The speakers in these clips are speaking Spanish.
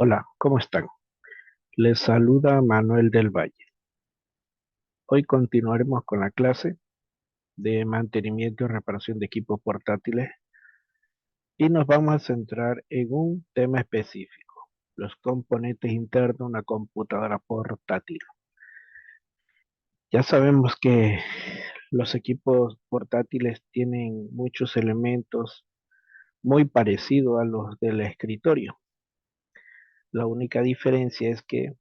Hola, ¿cómo están? Les saluda Manuel del Valle. Hoy continuaremos con la clase de mantenimiento y reparación de equipos portátiles y nos vamos a centrar en un tema específico, los componentes internos de una computadora portátil. Ya sabemos que los equipos portátiles tienen muchos elementos muy parecidos a los del escritorio. La única diferencia es que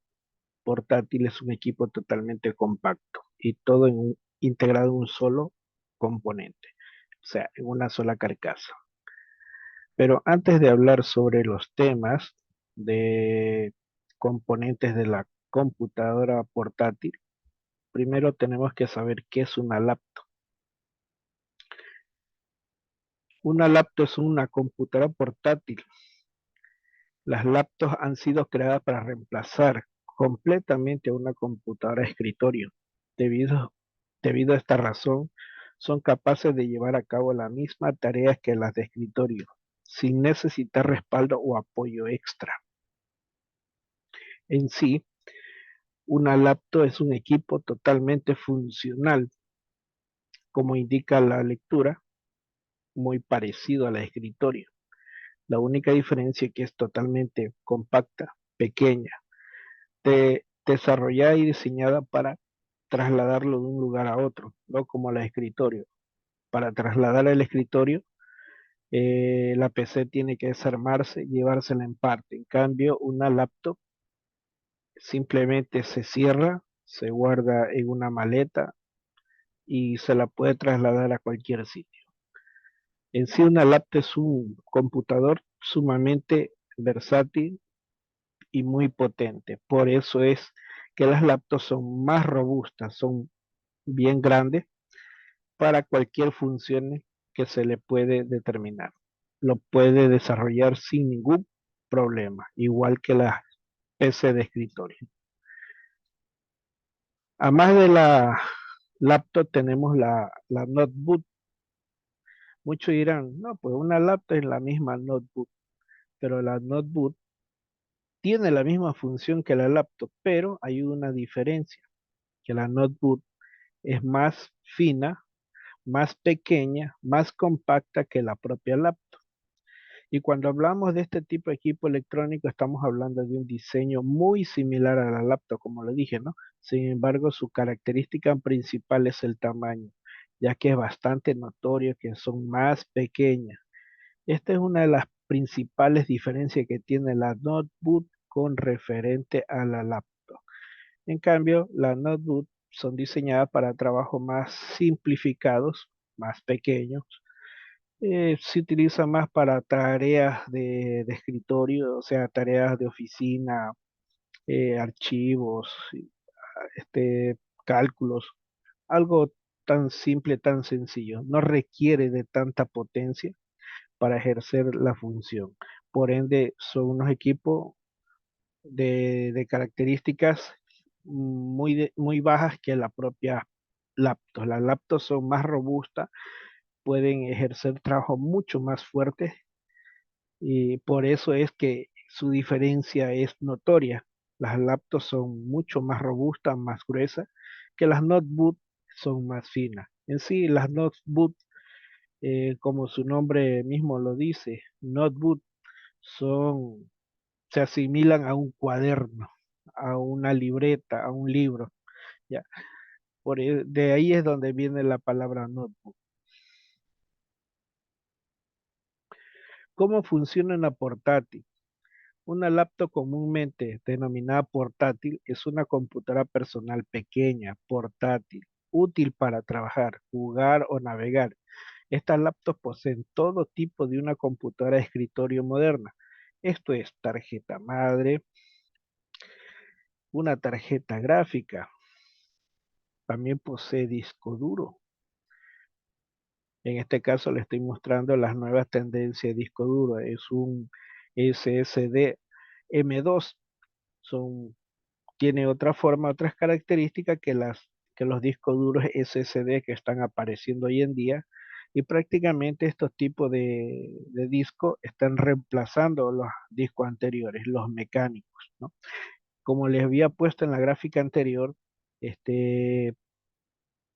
portátil es un equipo totalmente compacto y todo integrado en un solo componente, o sea, en una sola carcasa. Pero antes de hablar sobre los temas de componentes de la computadora portátil, primero tenemos que saber qué es una laptop. Una laptop es una computadora portátil. Las laptops han sido creadas para reemplazar completamente a una computadora de escritorio. Debido, debido a esta razón, son capaces de llevar a cabo la misma tarea que las de escritorio, sin necesitar respaldo o apoyo extra. En sí, una laptop es un equipo totalmente funcional, como indica la lectura, muy parecido a la de escritorio. La única diferencia es que es totalmente compacta, pequeña, desarrollada y diseñada para trasladarlo de un lugar a otro, no como la de escritorio. Para trasladar el escritorio, la PC tiene que desarmarse y llevársela en parte. En cambio, una laptop simplemente se cierra, se guarda en una maleta y se la puede trasladar a cualquier sitio. En sí, una laptop es un computador sumamente versátil y muy potente. Por eso es que las laptops son más robustas, son bien grandes para cualquier función que se le puede determinar. Lo puede desarrollar sin ningún problema, igual que la PC de escritorio. Además de la laptop tenemos la notebook. Muchos dirán, no, pues una laptop es la misma notebook, pero la notebook tiene la misma función que la laptop, pero hay una diferencia, que la notebook es más fina, más pequeña, más compacta que la propia laptop. Y cuando hablamos de este tipo de equipo electrónico, estamos hablando de un diseño muy similar a la laptop, como le dije, ¿no? Sin embargo, su característica principal es el tamaño, ya que es bastante notorio que son más pequeñas. Esta es una de las principales diferencias que tiene la notebook con referente a la laptop. En cambio, las notebooks son diseñadas para trabajos más simplificados, más pequeños. Se utiliza más para tareas de escritorio, o sea, tareas de oficina, archivos, cálculos, algo tan simple, tan sencillo. No requiere de tanta potencia para ejercer la función. Por ende, son unos equipos de características muy bajas que la propia laptop. Las laptops son más robustas, pueden ejercer trabajo mucho más fuerte y por eso es que su diferencia es notoria. Las laptops son mucho más robustas, más gruesas, que las notebooks son más finas. En sí, las notebooks, como su nombre mismo lo dice, notebook son, se asimilan a un cuaderno, a una libreta, a un libro. ¿Ya? De ahí es donde viene la palabra notebook. ¿Cómo funciona una portátil? Una laptop comúnmente denominada portátil es una computadora personal pequeña, portátil, útil para trabajar, jugar o navegar. Estas laptops poseen todo tipo de una computadora de escritorio moderna. Esto es tarjeta madre, una tarjeta gráfica, también posee disco duro. En este caso le estoy mostrando las nuevas tendencias de disco duro. Es un SSD M2. Son Tiene otra forma, otras características que los discos duros SSD que están apareciendo hoy en día, Y prácticamente estos tipos de discos están reemplazando los discos anteriores, los mecánicos, ¿no? Como les había puesto en la gráfica anterior, este,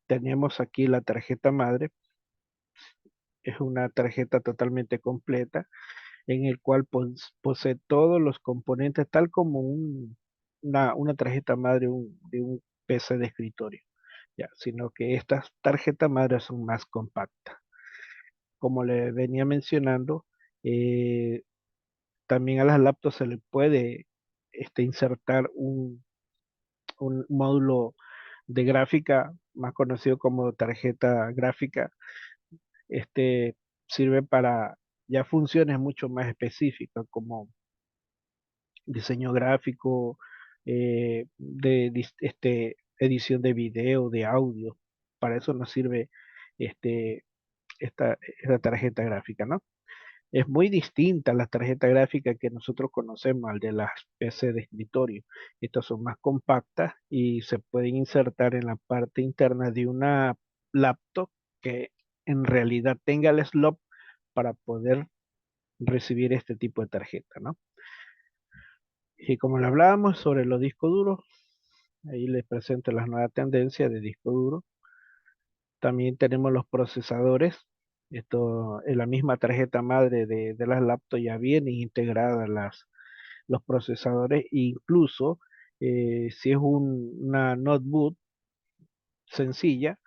tenemos aquí la tarjeta madre, es una tarjeta totalmente completa en el cual posee todos los componentes tal como una tarjeta madre de un PC de escritorio, ya, sino que estas tarjetas madres son más compactas. Como le venía mencionando, eh, también a las laptops se le puede insertar un módulo de gráfica, más conocido como tarjeta gráfica. Este sirve para ya funciones mucho más específicas como diseño gráfico, edición de video, de audio. Para eso nos sirve este, esta tarjeta gráfica, ¿no? Es muy distinta a la tarjeta gráfica que nosotros conocemos, al de las PC de escritorio. Estas son más compactas y se pueden insertar en la parte interna de una laptop que en realidad tenga el slot para poder recibir este tipo de tarjeta, ¿no? Y como le hablábamos sobre los discos duros, ahí les presento las nuevas tendencias de disco duro. También tenemos los procesadores. Esto, en la misma tarjeta madre de las laptops ya vienen integradas los procesadores, incluso si es una notebook sencilla,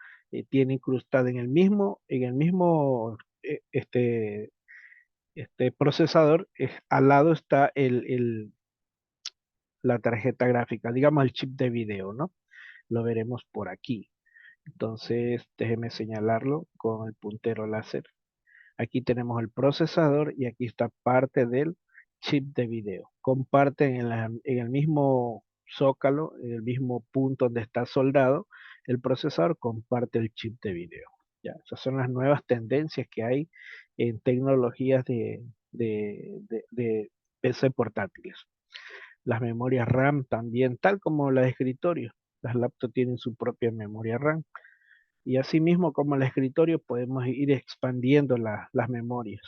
tiene incrustada en el mismo este procesador, al lado está la tarjeta gráfica, digamos el chip de video, ¿no? Lo veremos por aquí. Entonces, déjeme señalarlo con el puntero láser. Aquí tenemos el procesador y aquí está parte del chip de video. Comparten en el mismo zócalo, en el mismo punto donde está soldado, el procesador comparte el chip de video. Ya, esas son las nuevas tendencias que hay en tecnologías de PC portátiles. Las memorias RAM también, tal como las de escritorio. Las laptops tienen su propia memoria RAM. Y asimismo, como el escritorio, podemos ir expandiendo las memorias.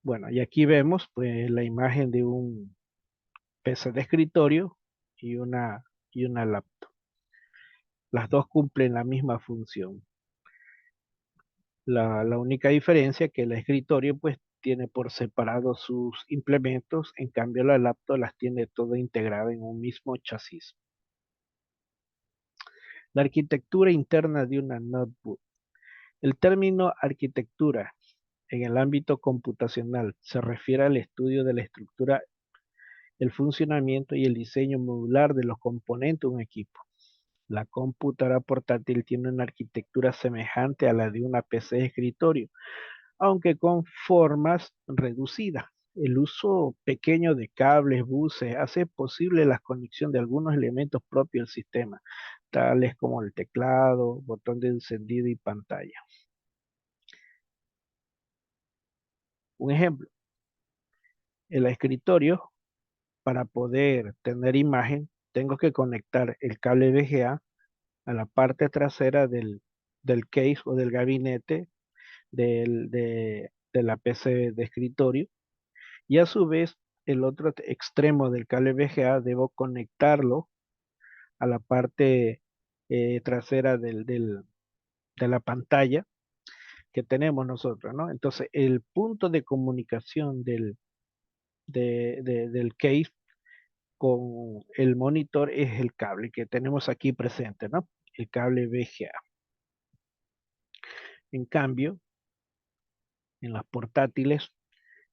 Bueno, y aquí vemos pues la imagen de un PC de escritorio y una laptop. Las dos cumplen la misma función. La única diferencia es que el escritorio pues tiene por separado sus implementos, en cambio la laptop las tiene todo integrado en un mismo chasis. La arquitectura interna de una notebook. El término arquitectura en el ámbito computacional se refiere al estudio de la estructura, el funcionamiento y el diseño modular de los componentes de un equipo. La computadora portátil tiene una arquitectura semejante a la de una PC de escritorio, aunque con formas reducidas. El uso pequeño de cables, buses, hace posible la conexión de algunos elementos propios del sistema, tales como el teclado, botón de encendido y pantalla. Un ejemplo, el escritorio, para poder tener imagen, tengo que conectar el cable VGA a la parte trasera del case o del gabinete de la PC de escritorio, y a su vez el otro extremo del cable VGA debo conectarlo a la parte trasera de la pantalla que tenemos nosotros, ¿no? Entonces el punto de comunicación del case con el monitor es el cable que tenemos aquí presente, ¿no? El cable VGA. En cambio, en las portátiles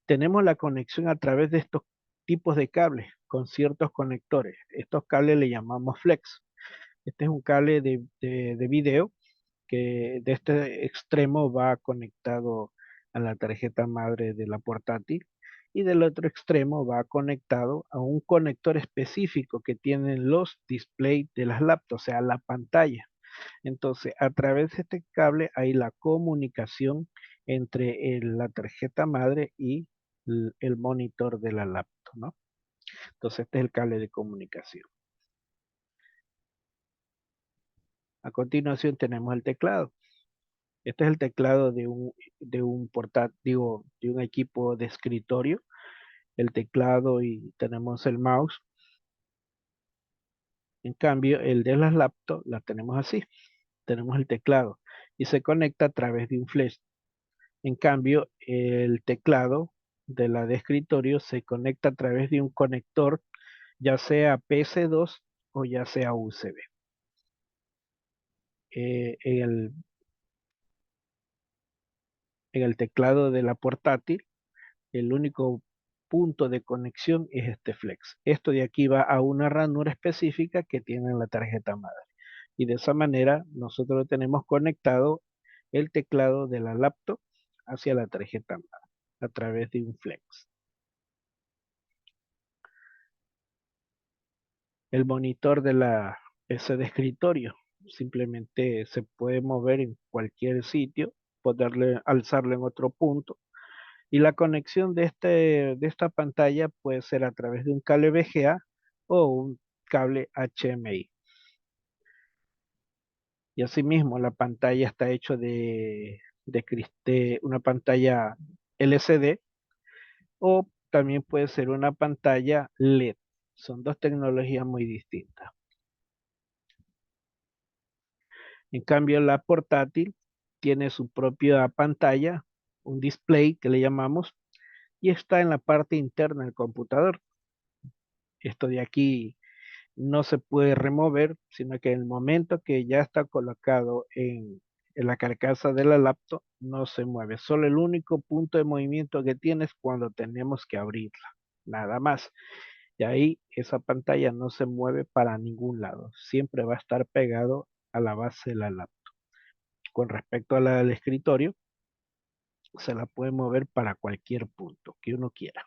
tenemos la conexión a través de estos tipos de cables con ciertos conectores. Estos cables le llamamos flex. Este es un cable de video que de este extremo va conectado a la tarjeta madre de la portátil y del otro extremo va conectado a un conector específico que tienen los displays de las laptops, o sea, la pantalla. Entonces, a través de este cable hay la comunicación entre la tarjeta madre y el monitor de la laptop, ¿no? Entonces, este es el cable de comunicación. A continuación tenemos el teclado. Este es el teclado de un digo, de un equipo de escritorio. El teclado y tenemos el mouse. En cambio, el de las laptops la tenemos así. Tenemos el teclado y se conecta a través de un flash. En cambio, el teclado de la de escritorio se conecta a través de un conector, ya sea PS2 o ya sea USB. En el teclado de la portátil, el único punto de conexión es este flex. Esto de aquí va a una ranura específica que tiene en la tarjeta madre. Y de esa manera nosotros tenemos conectado el teclado de la laptop hacia la tarjeta madre a través de un flex. El monitor de la PC de escritorio simplemente se puede mover en cualquier sitio, poderle alzarlo en otro punto. Y la conexión de esta pantalla puede ser a través de un cable VGA o un cable HMI. Y asimismo, la pantalla está hecha de una pantalla LCD o también puede ser una pantalla LED. Son dos tecnologías muy distintas. En cambio, la portátil tiene su propia pantalla, un display que le llamamos, y está en la parte interna del computador. Esto de aquí no se puede remover, sino que en el momento que ya está colocado en la carcasa de la laptop, no se mueve. Solo el único punto de movimiento que tiene es cuando tenemos que abrirla, nada más. Y ahí esa pantalla no se mueve para ningún lado, siempre va a estar pegado a la base de la laptop. Con respecto a la del escritorio, se la puede mover para cualquier punto que uno quiera.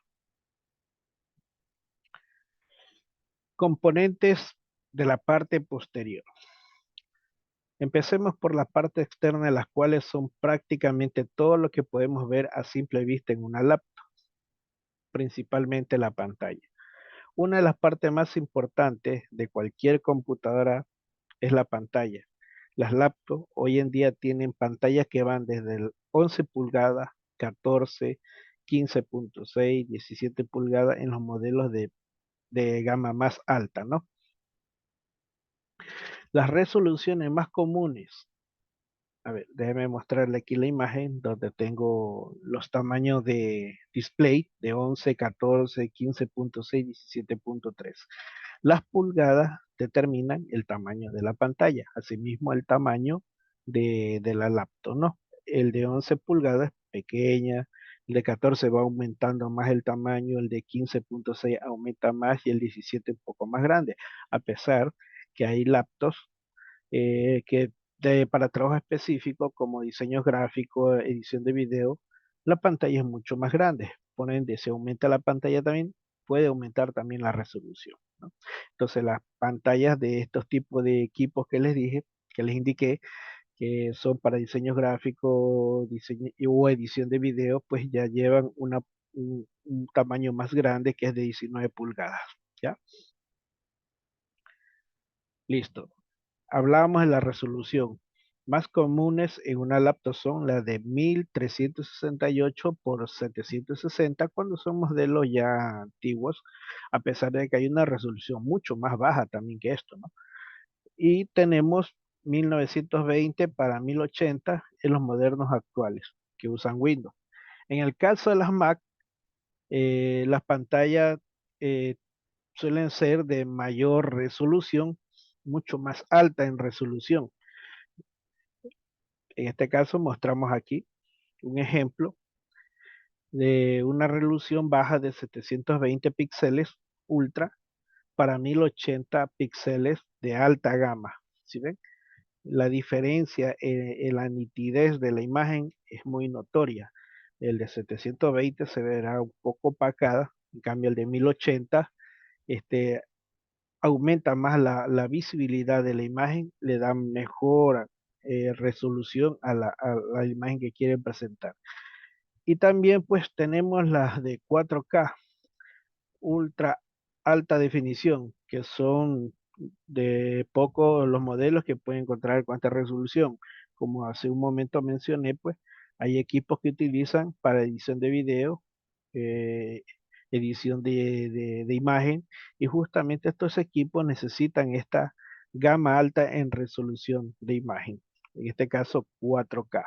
Componentes de la parte posterior. Empecemos por la parte externa, las cuales son prácticamente todo lo que podemos ver a simple vista en una laptop, principalmente la pantalla. Una de las partes más importantes de cualquier computadora es la pantalla. Las laptops hoy en día tienen pantallas que van desde el 11 pulgadas, 14, 15.6, 17 pulgadas en los modelos de gama más alta, ¿no? Las resoluciones más comunes. A ver, déjeme mostrarle aquí la imagen donde tengo los tamaños de display de 11, 14, 15.6, 17.3. Las pulgadas determinan el tamaño de la pantalla, asimismo el tamaño de la laptop, ¿no? El de 11 pulgadas pequeña, el de 14 va aumentando más el tamaño, el de 15.6 aumenta más y el 17 un poco más grande, a pesar que hay laptops que para trabajo específico como diseño gráfico, edición de video, la pantalla es mucho más grande. Por ende, si aumenta la pantalla también, puede aumentar también la resolución, ¿no? Entonces, las pantallas de estos tipos de equipos que les dije, que les indiqué, que son para diseño gráfico, diseño o edición de video, pues ya llevan un tamaño más grande que es de 19 pulgadas, ¿ya? Listo. Hablábamos de la resolución. Más comunes en una laptop son las de 1368 por 760 cuando son modelos ya antiguos, a pesar de que hay una resolución mucho más baja también que esto, ¿no? Y tenemos 1920 para 1080 en los modernos actuales que usan Windows. En el caso de las Mac, las pantallas eh, suelen ser de mayor resolución, mucho más alta en resolución. En este caso mostramos aquí un ejemplo de una resolución baja de 720 píxeles ultra para 1080 píxeles de alta gama. ¿Sí ven? La diferencia en la nitidez de la imagen es muy notoria. El de 720 se verá un poco opacada, en cambio el de 1080 este, aumenta más la visibilidad de la imagen, le da mejor resolución a la imagen que quieren presentar. Y también pues tenemos las de 4K, ultra alta definición, que son de poco los modelos que pueden encontrar con esta resolución. Como hace un momento mencioné, pues hay equipos que utilizan para edición de video, eh, edición de imagen, y justamente estos equipos necesitan esta gama alta en resolución de imagen, en este caso 4K.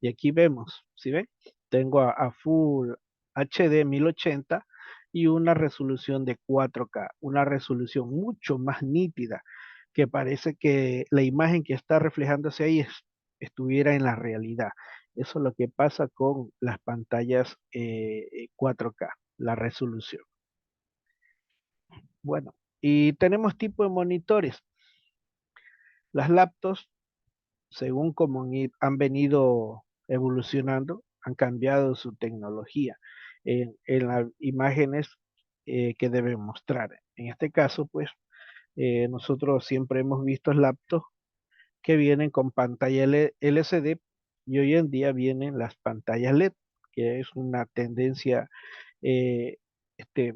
Y aquí vemos, ¿sí ven? Tengo a Full HD 1080 y una resolución de 4K, una resolución mucho más nítida, que parece que la imagen que está reflejándose ahí estuviera en la realidad. Eso es lo que pasa con las pantallas 4K, la resolución. Bueno, y tenemos tipo de monitores. Las laptops, según como han venido evolucionando, han cambiado su tecnología en las imágenes que deben mostrar. En este caso, pues, nosotros siempre hemos visto laptops que vienen con pantalla LCD y hoy en día vienen las pantallas LED, que es una tendencia eh, este,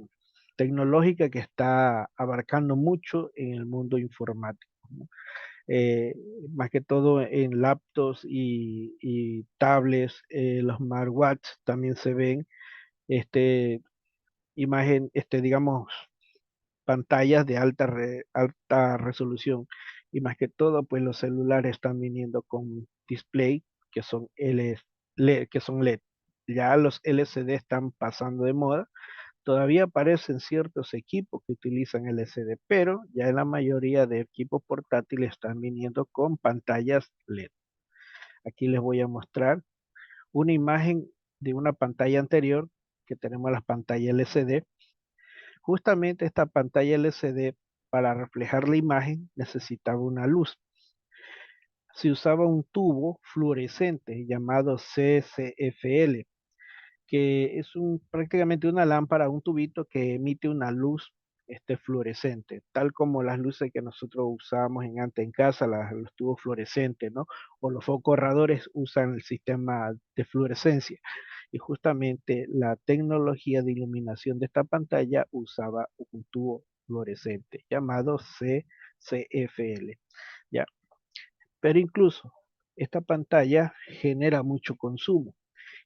tecnológica que está abarcando mucho en el mundo informático, ¿no? eh, Más que todo en laptops y tablets, los smartwatch también se ven este, digamos, pantallas de alta resolución. Y más que todo, pues los celulares están viniendo con display que son que son LED. Ya los LCD están pasando de moda. Todavía aparecen ciertos equipos que utilizan LCD, pero ya en la mayoría de equipos portátiles están viniendo con pantallas LED. Aquí les voy a mostrar una imagen de una pantalla anterior que tenemos las pantallas LCD. Justamente esta pantalla LCD, para reflejar la imagen, necesitaba una luz. Se usaba un tubo fluorescente llamado CCFL, que es prácticamente una lámpara, un tubito que emite una luz fluorescente, tal como las luces que nosotros usábamos antes en casa, los tubos fluorescentes, ¿no? O los focos ahorradores usan el sistema de fluorescencia. Y justamente la tecnología de iluminación de esta pantalla usaba un tubo fluorescente llamado CCFL, ¿ya? Pero incluso esta pantalla genera mucho consumo.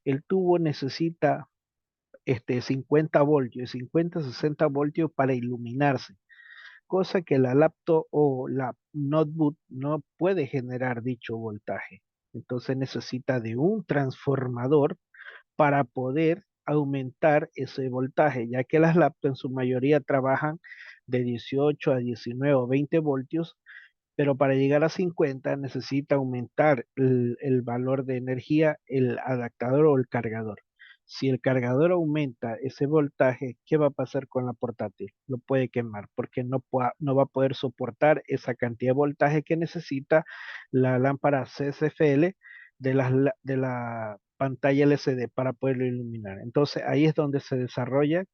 El tubo necesita 50 voltios, 50-60 voltios para iluminarse, cosa que la laptop o la notebook no puede generar dicho voltaje. Entonces necesita de un transformador para poder aumentar ese voltaje, ya que las laptops en su mayoría trabajan de 18 a 19 o 20 voltios, pero para llegar a 50 necesita aumentar el valor de energía, el adaptador o el cargador. Si el cargador aumenta ese voltaje, ¿qué va a pasar con la portátil? Lo puede quemar porque no va a poder soportar esa cantidad de voltaje que necesita la lámpara CSFL de la pantalla LCD para poderlo iluminar. Entonces ahí es donde se desarrolla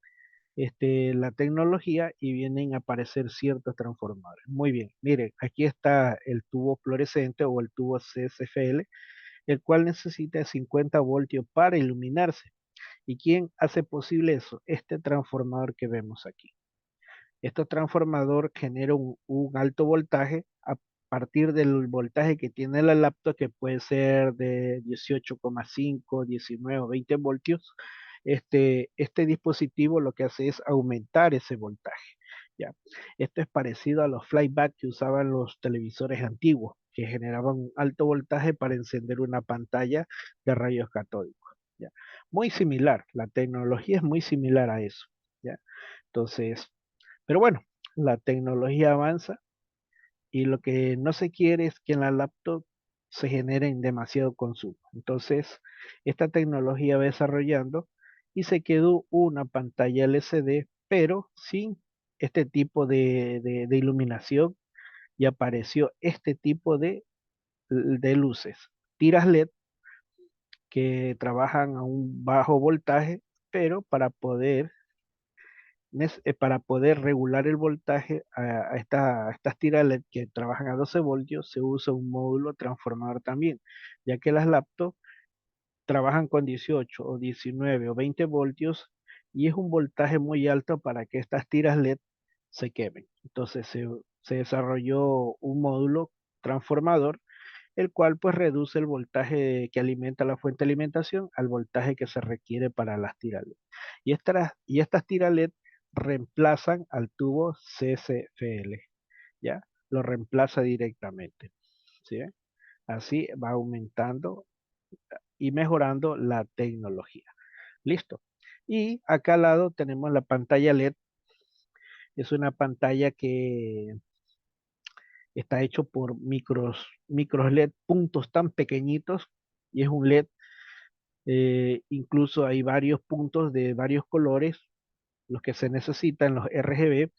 la tecnología y vienen a aparecer ciertos transformadores. Muy bien, miren, aquí está el tubo fluorescente o el tubo CSFL, el cual necesita 50 voltios para iluminarse. ¿Y quién hace posible eso? Este transformador que vemos aquí. Este transformador genera un alto voltaje a partir del voltaje que tiene la laptop, que puede ser de 18,5, 19 o 20 voltios. Este dispositivo lo que hace es aumentar ese voltaje. ¿Ya? Esto es parecido a los flyback que usaban los televisores antiguos, que generaban un alto voltaje para encender una pantalla de rayos catódicos. ¿Ya? Muy similar, la tecnología es muy similar a eso. ¿Ya? Entonces, pero bueno, la tecnología avanza y lo que no se quiere es que en la laptop se generen demasiado consumo. Entonces, esta tecnología va desarrollando y se quedó una pantalla LCD, pero sin este tipo de iluminación, y apareció este tipo de luces, tiras LED que trabajan a un bajo voltaje, pero para poder regular el voltaje a estas tiras LED que trabajan a 12 voltios, se usa un módulo transformador también, ya que las laptops trabajan con 18 o 19 o 20 voltios y es un voltaje muy alto para que estas tiras LED se quemen. Entonces se desarrolló un módulo transformador, el cual pues reduce el voltaje que alimenta la fuente de alimentación al voltaje que se requiere para las tiras LED. Y estas tiras LED reemplazan al tubo CCFL, ¿ya? Lo reemplaza directamente, ¿sí? Así va aumentando y mejorando la tecnología. Listo. Y acá al lado tenemos la pantalla LED. Es una pantalla que está hecho por micros LED, puntos tan pequeñitos, y es un LED. Incluso hay varios puntos de varios colores, los que se necesitan, los RGB,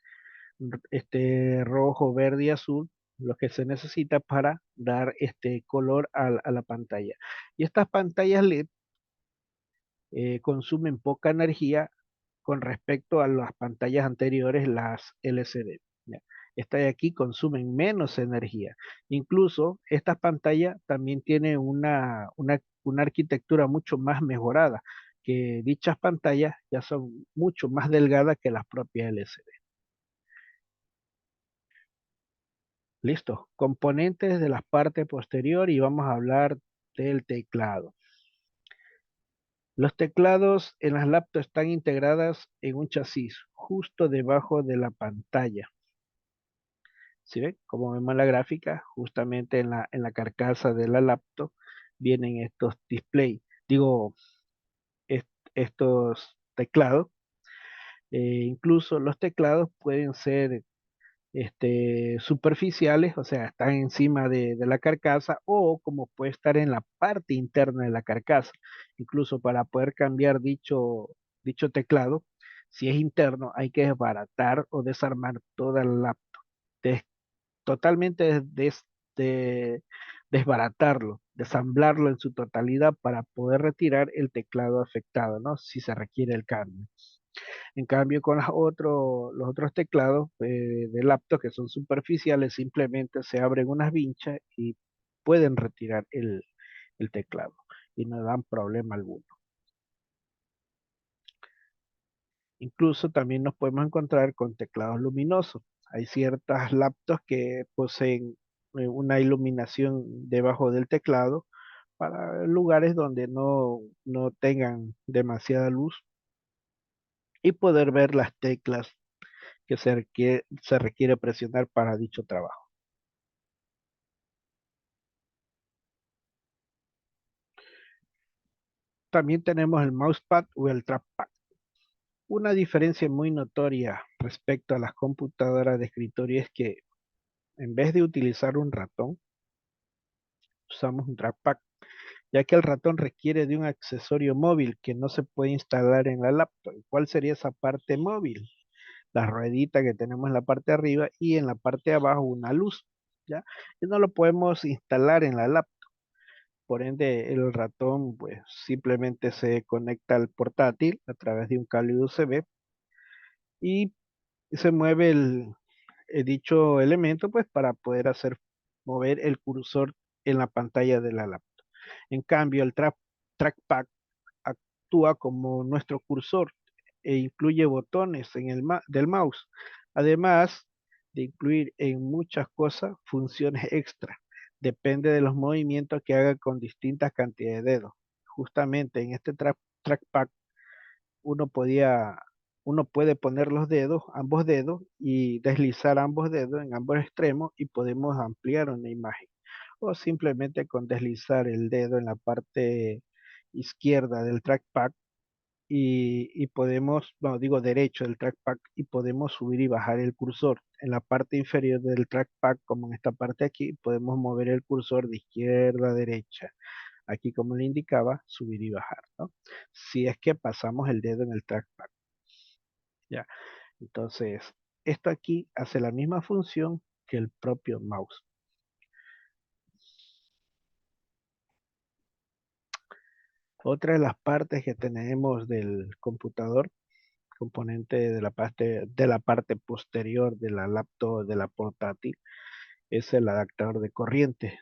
rojo, verde y azul, los que se necesita para dar este color a la pantalla. Y estas pantallas LED consumen poca energía con respecto a las pantallas anteriores, las LCD. ¿Ya? Estas de aquí consumen menos energía. Incluso estas pantallas también tienen una arquitectura mucho más mejorada, que dichas pantallas ya son mucho más delgadas que las propias LCD. Listo. Componentes de la parte posterior y vamos a hablar del teclado. Los teclados en las laptops están integradas en un chasis justo debajo de la pantalla. ¿Sí ven? Como vemos en la gráfica, justamente en la carcasa de la laptop vienen estos display, digo, est- estos teclados. Incluso los teclados pueden ser superficiales, o sea, están encima de la carcasa, o como puede estar en la parte interna de la carcasa. Incluso para poder cambiar dicho teclado, si es interno, hay que desbaratar o desarmar toda la laptop, des- totalmente desbaratarlo, desamblarlo en su totalidad para poder retirar el teclado afectado, ¿no? Si se requiere el cambio. En cambio, con los otros teclados de laptop que son superficiales, simplemente se abren unas vinchas y pueden retirar el teclado y no dan problema alguno. Incluso también nos podemos encontrar con teclados luminosos. Hay ciertas laptops que poseen una iluminación debajo del teclado para lugares donde no tengan demasiada luz y poder ver las teclas que se requiere presionar para dicho trabajo. También tenemos el mousepad o el trackpad. Una diferencia muy notoria respecto a las computadoras de escritorio es que en vez de utilizar un ratón, usamos un trackpad, ya que el ratón requiere de un accesorio móvil que no se puede instalar en la laptop. ¿Cuál sería esa parte móvil? La ruedita que tenemos en la parte de arriba y en la parte de abajo una luz, ¿ya? Y no lo podemos instalar en la laptop. Por ende, el ratón pues simplemente se conecta al portátil a través de un cable USB y se mueve dicho elemento pues para poder hacer mover el cursor en la pantalla de la laptop. En cambio, el trackpad actúa como nuestro cursor e incluye botones del mouse, además de incluir en muchas cosas funciones extra. Depende de los movimientos que haga con distintas cantidades de dedos. Justamente en este trackpad uno podía, uno puede poner los dedos, ambos dedos, y deslizar ambos dedos en ambos extremos y podemos ampliar una imagen. O simplemente con deslizar el dedo en la parte izquierda del trackpad y podemos, no, digo derecho del trackpad y podemos subir y bajar el cursor. En la parte inferior del trackpad, como en esta parte aquí, podemos mover el cursor de izquierda a derecha. Aquí, como le indicaba, subir y bajar, ¿no? Si es que pasamos el dedo en el trackpad, ¿ya? Entonces, esto aquí hace la misma función que el propio mouse. Otra de las partes que tenemos del computador, componente de la parte posterior de la laptop, de la portátil, es el adaptador de corriente.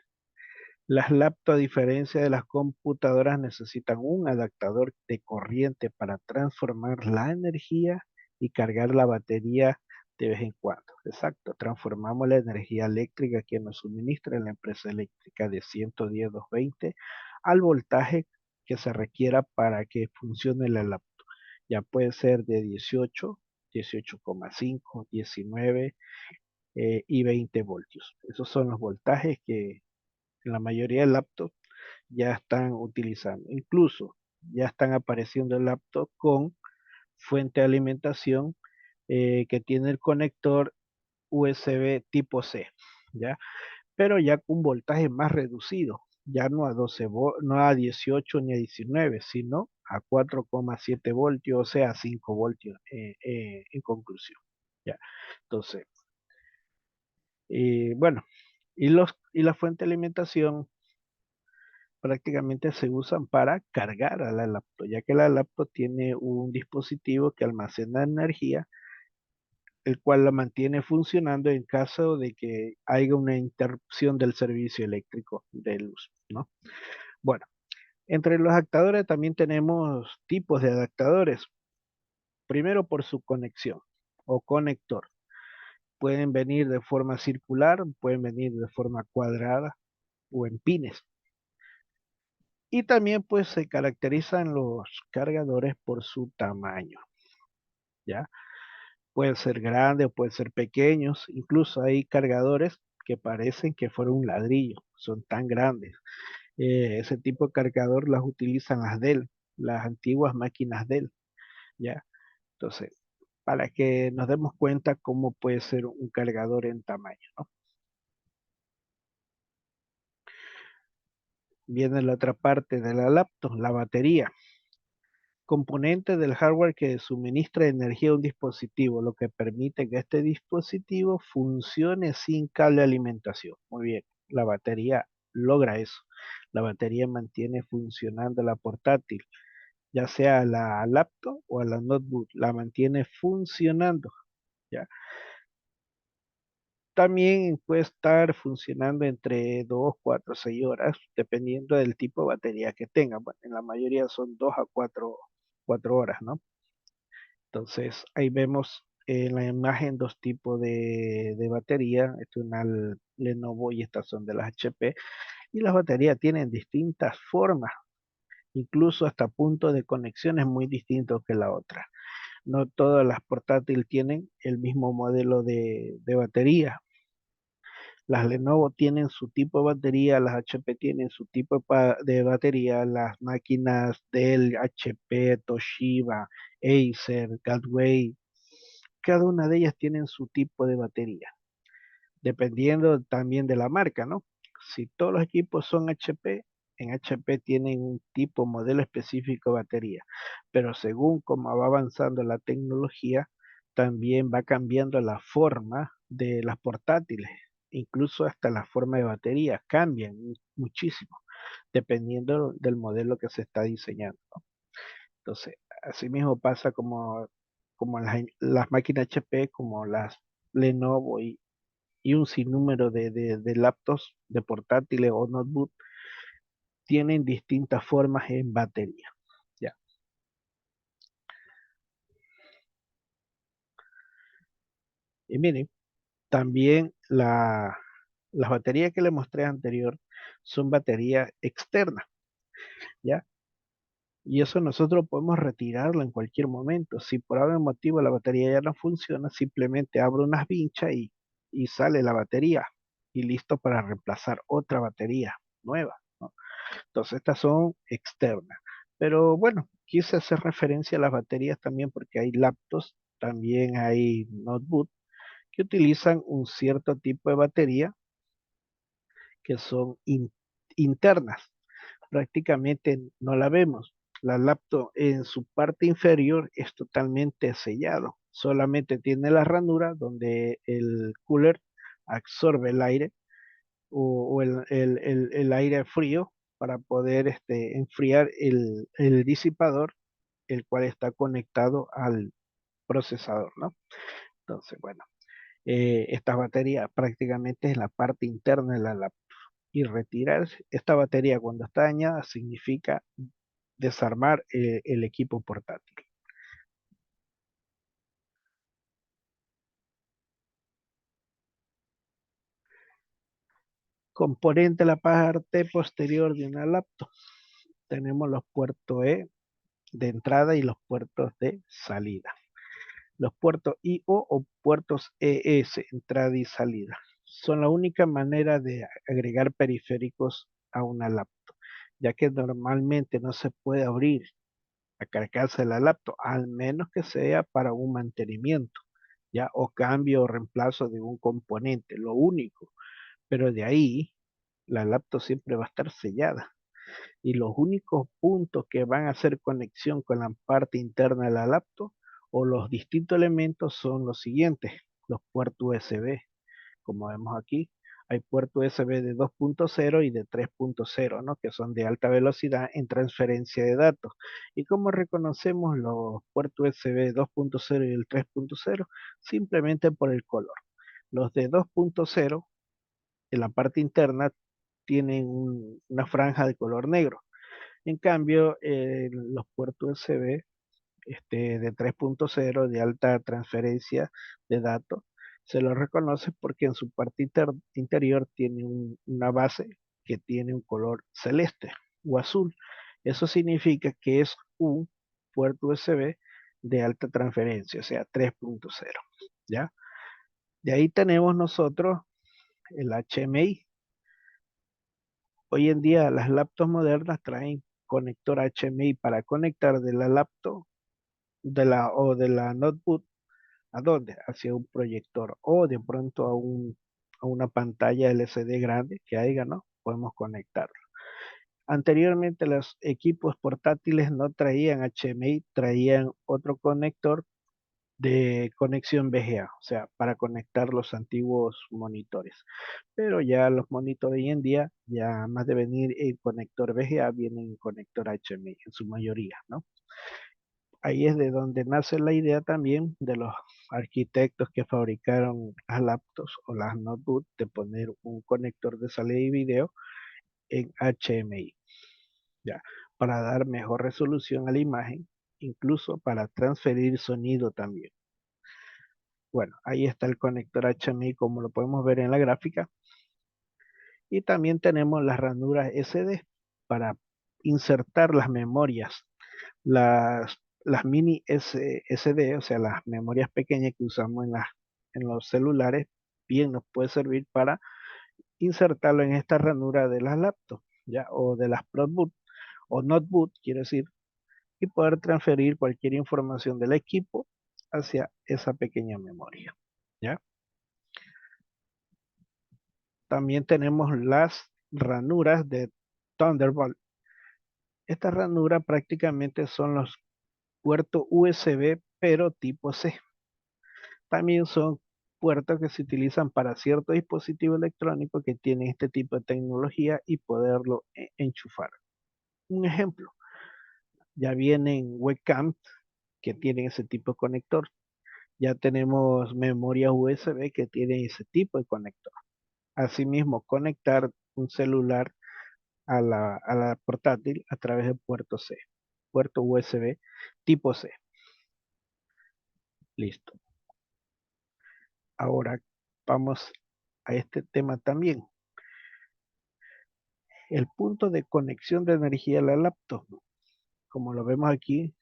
Las laptops, a diferencia de las computadoras, necesitan un adaptador de corriente para transformar la energía y cargar la batería de vez en cuando. Exacto, transformamos la energía eléctrica que nos suministra la empresa eléctrica de 110-220 al voltaje que se requiera para que funcione la laptop. Ya puede ser de 18, 18,5, 19 y 20 voltios. Esos son los voltajes que en la mayoría de laptops ya están utilizando. Incluso ya están apareciendo laptops con fuente de alimentación que tiene el conector USB tipo C, ¿ya? Pero ya con voltaje más reducido, ya no a 12 no a 18 ni a 19, sino a 4,7 voltios, o sea, 5 voltios en conclusión, ¿ya? Entonces, bueno, y la fuente de alimentación prácticamente se usan para cargar a la laptop, ya que la laptop tiene un dispositivo que almacena energía, el cual la mantiene funcionando en caso de que haya una interrupción del servicio eléctrico de luz, ¿no? Bueno, entre los adaptadores también tenemos tipos de adaptadores. Primero por su conexión o conector. Pueden venir de forma circular, pueden venir de forma cuadrada o en pines. Y también pues se caracterizan los cargadores por su tamaño, ¿ya? Pueden ser grandes o pueden ser pequeños, incluso hay cargadores que parecen que fueron un ladrillo, son tan grandes. Ese tipo de cargador las utilizan las Dell, las antiguas máquinas Dell, ¿ya? Entonces, para que nos demos cuenta cómo puede ser un cargador en tamaño, ¿no? Viene la otra parte de la laptop, la batería. Componente del hardware que suministra energía a un dispositivo, lo que permite que este dispositivo funcione sin cable de alimentación. Muy bien, la batería logra eso. La batería mantiene funcionando la portátil, ya sea a la laptop o a la notebook, la mantiene funcionando, ¿ya? También puede estar funcionando entre 2, 4, 6 horas, dependiendo del tipo de batería que tenga. Bueno, en la mayoría son 2 a 4 horas, ¿no? Entonces, ahí vemos en la imagen dos tipos de batería. Esta es una Lenovo y estas son de las HP. Y las baterías tienen distintas formas, incluso hasta puntos de conexiones muy distintos que la otra. No todas las portátiles tienen el mismo modelo de batería. Las Lenovo tienen su tipo de batería, las HP tienen su tipo de batería, las máquinas Dell, HP, Toshiba, Acer, Gateway, cada una de ellas tienen su tipo de batería, dependiendo también de la marca, ¿no? Si todos los equipos son HP, en HP tienen un tipo, modelo específico de batería, pero según cómo va avanzando la tecnología, también va cambiando la forma de las portátiles, incluso hasta la forma de batería, cambian muchísimo, dependiendo del modelo que se está diseñando, ¿no? Entonces, así mismo pasa como las máquinas HP, como las Lenovo y un sinnúmero de laptops, de portátiles o notebook, tienen distintas formas en batería. Ya. Y miren, también las baterías que le mostré anterior son baterías externas, ¿ya? Y eso nosotros podemos retirarlo en cualquier momento. Si por algún motivo la batería ya no funciona, simplemente abro unas vinchas y sale la batería y listo para reemplazar otra batería nueva, ¿no? Entonces estas son externas. Pero bueno, quise hacer referencia a las baterías también porque hay laptops, también hay notebook que utilizan un cierto tipo de batería que son internas. Prácticamente no la vemos. La laptop en su parte inferior es totalmente sellado. Solamente tiene la ranura donde el cooler absorbe el aire o el aire frío para poder enfriar el disipador, el cual está conectado al procesador, ¿no? Entonces, bueno, esta batería prácticamente es la parte interna de la laptop. Y retirar esta batería cuando está dañada significa desarmar el, equipo portátil. Componente de la parte posterior de una laptop. Tenemos los puertos E de entrada y los puertos de salida. Los puertos I/O o puertos ES, entrada y salida, son la única manera de agregar periféricos a una laptop, ya que normalmente no se puede abrir la carcasa de la laptop, al menos que sea para un mantenimiento, ya, o cambio o reemplazo de un componente, lo único. Pero de ahí, la laptop siempre va a estar sellada. Y los únicos puntos que van a hacer conexión con la parte interna de la laptop o los distintos elementos son los siguientes: los puertos USB, como vemos aquí. Hay puertos USB de 2.0 y de 3.0, ¿no? Que son de alta velocidad en transferencia de datos. ¿Y cómo reconocemos los puertos USB 2.0 y el 3.0? Simplemente por el color. Los de 2.0 en la parte interna tienen una franja de color negro. En cambio, los puertos USB de 3.0 de alta transferencia de datos se los reconoce porque en su parte interior tiene una base que tiene un color celeste o azul. Eso significa que es un puerto USB de alta transferencia, o sea, 3.0. ¿Ya? De ahí tenemos nosotros el HMI. Hoy en día las laptops modernas traen conector HMI para conectar de la laptop de la notebook. ¿A dónde? Hacia un proyector o de pronto a una pantalla LCD grande que haya, ¿no? Podemos conectarlo. Anteriormente los equipos portátiles no traían HMI, traían otro conector de conexión VGA, o sea, para conectar los antiguos monitores. Pero ya los monitores hoy en día, ya más de venir en conector VGA, vienen en conector HMI en su mayoría, ¿no? Ahí es de donde nace la idea también de los arquitectos que fabricaron las laptops o las notebooks de poner un conector de salida y video en HMI, ya, para dar mejor resolución a la imagen, incluso para transferir sonido también. Bueno, ahí está el conector HMI como lo podemos ver en la gráfica. Y también tenemos las ranuras SD para insertar las memorias. Las mini SD, o sea, las memorias pequeñas que usamos en los celulares, bien nos puede servir para insertarlo en esta ranura de las laptops, ¿ya? O de las ProBoot o notebook, quiero decir, y poder transferir cualquier información del equipo hacia esa pequeña memoria, ¿ya? También tenemos las ranuras de Thunderbolt. Estas ranuras prácticamente son los puertos USB, pero tipo C. También son puertos que se utilizan para ciertos dispositivos electrónicos que tienen este tipo de tecnología y poderlo enchufar. Un ejemplo, ya vienen webcams que tienen ese tipo de conector. Ya tenemos memorias USB que tienen ese tipo de conector. Asimismo, conectar un celular a la portátil a través de puerto C, puerto USB tipo C. Listo. Ahora vamos a este tema también. El punto de conexión de energía a la laptop. Como lo vemos aquí,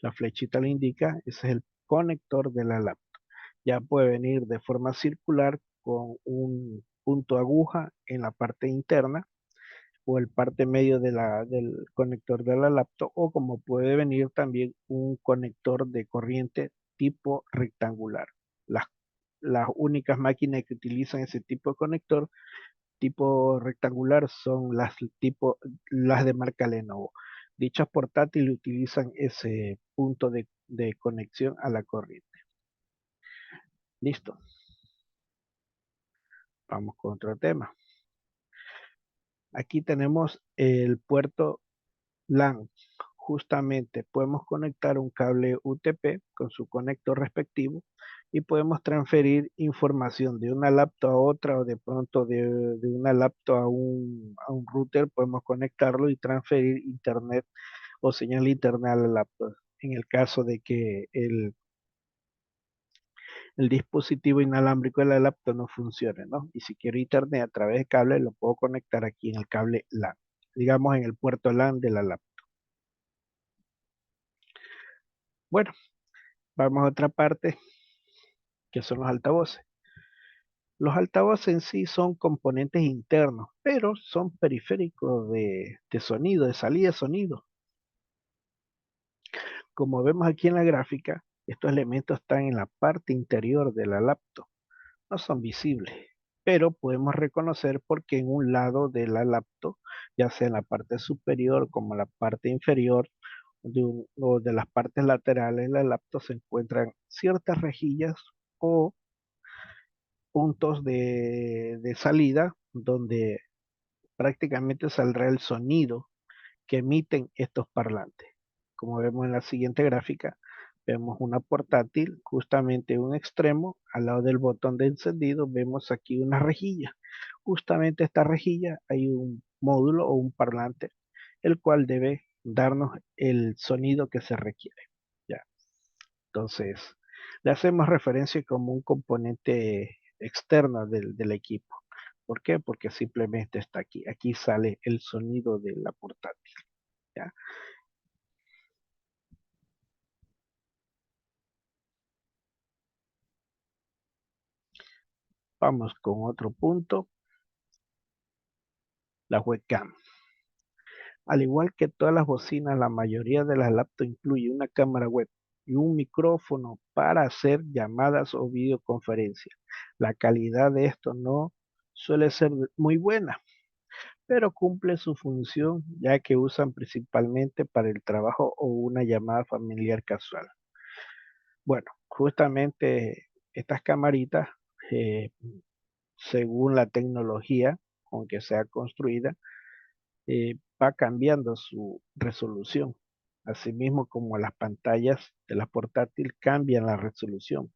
la flechita lo indica, ese es el conector de la laptop. Ya puede venir de forma circular con un punto aguja en la parte interna o el parte medio del conector de la laptop, o como puede venir también un conector de corriente tipo rectangular. Las, las únicas máquinas que utilizan ese tipo de conector tipo rectangular son las de marca Lenovo. Dichas portátiles utilizan ese punto de conexión a la corriente. Listo. Vamos con otro tema. Aquí tenemos el puerto LAN. Justamente podemos conectar un cable UTP con su conector respectivo y podemos transferir información de una laptop a otra, o de pronto de una laptop a un router, podemos conectarlo y transferir internet o señal de internet a la laptop. En el caso de que el dispositivo inalámbrico de la laptop no funcione, ¿no? Y si quiero internet a través de cable, lo puedo conectar aquí en el cable LAN, digamos en el puerto LAN de la laptop. Bueno, vamos a otra parte, que son los altavoces. Los altavoces en sí son componentes internos, pero son periféricos de sonido, de salida de sonido. Como vemos aquí en la gráfica, estos elementos están en la parte interior de la laptop. No son visibles, pero podemos reconocer porque en un lado de la laptop, ya sea en la parte superior como la parte inferior o de las partes laterales de la laptop, se encuentran ciertas rejillas o puntos de salida donde prácticamente saldrá el sonido que emiten estos parlantes. Como vemos en la siguiente gráfica, vemos una portátil, justamente en un extremo, al lado del botón de encendido, vemos aquí una rejilla. Justamente esta rejilla hay un módulo o un parlante, el cual debe darnos el sonido que se requiere. ¿Ya? Entonces, le hacemos referencia como un componente externo del equipo. ¿Por qué? Porque simplemente está aquí. Aquí sale el sonido de la portátil. ¿Ya? Vamos con otro punto, la webcam. Al igual que todas las bocinas, la mayoría de las laptops incluye una cámara web y un micrófono para hacer llamadas o videoconferencias. La calidad de esto no suele ser muy buena, pero cumple su función ya que usan principalmente para el trabajo o una llamada familiar casual. Bueno, justamente estas camaritas, eh, según la tecnología con que sea construida, va cambiando su resolución. Asimismo, como las pantallas de la portátil cambian la resolución.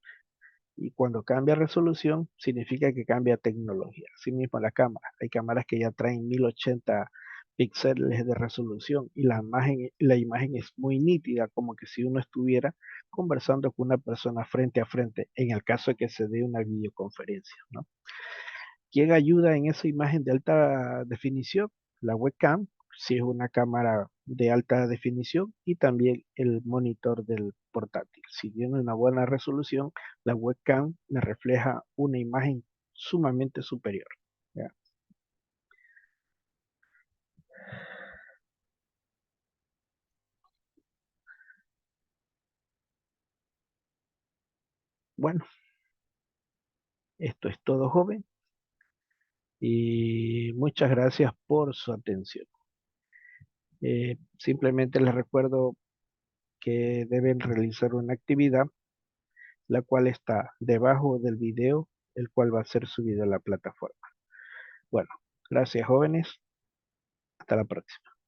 Y cuando cambia resolución, significa que cambia tecnología. Asimismo, la cámara. Hay cámaras que ya traen 1080 píxeles de resolución y la imagen es muy nítida, como que si uno estuviera conversando con una persona frente a frente, en el caso de que se dé una videoconferencia, ¿no? ¿Quién ayuda en esa imagen de alta definición? La webcam, si es una cámara de alta definición, y también el monitor del portátil. Si tiene una buena resolución, la webcam me refleja una imagen sumamente superior. ¿Ya? Bueno, esto es todo, joven, y muchas gracias por su atención. Simplemente les recuerdo que deben realizar una actividad la cual está debajo del video, el cual va a ser subido a la plataforma. Bueno, gracias jóvenes, hasta la próxima.